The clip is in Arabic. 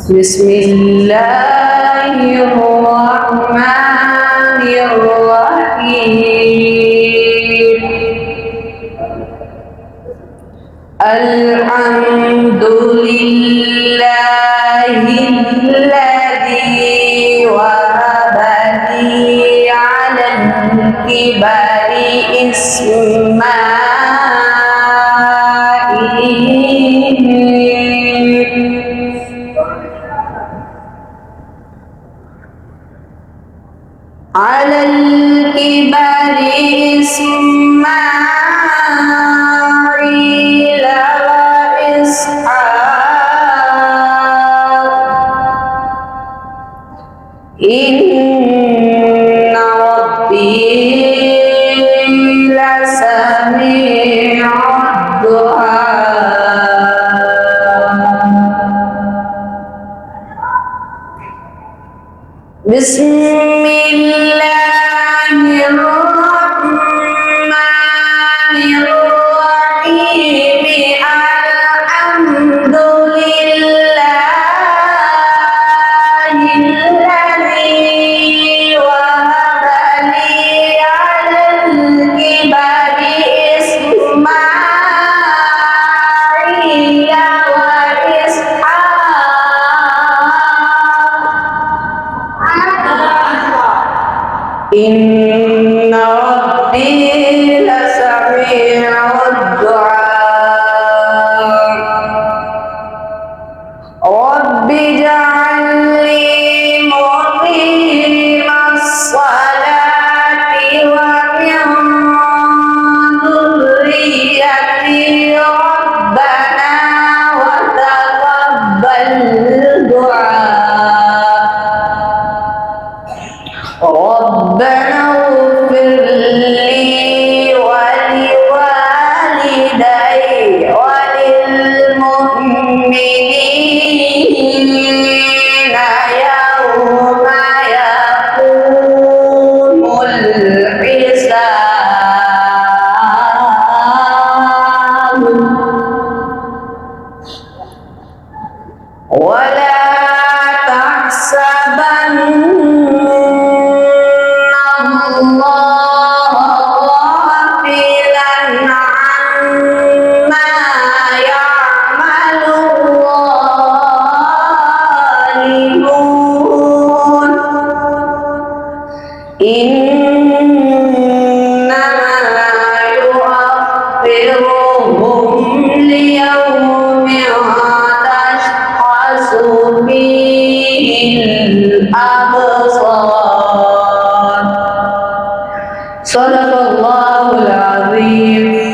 بسم الله الرحمن الرحيم الحمد لله الذي وهب لي على الكبر على الكبر إسماعيل وإسحاق إن ربي لسميع الدعاء بسم الله الرحمن الرحيم الحمد لله الذي وهب لي على الكبر إسماعيل إن ربي لسميع الدعاء رب اجعلني مقيم الصلاة ومن ذريتي ربنا وتقبل دعاء ربنا اغفر لي ولوالدي وللمؤمنين يوم يقوم الحساب ولا تحسبن الله غافلا عما يعمل الظالمون إنما يؤخرهم ليوم تشخص فيه الأبصار صدق الله العظيم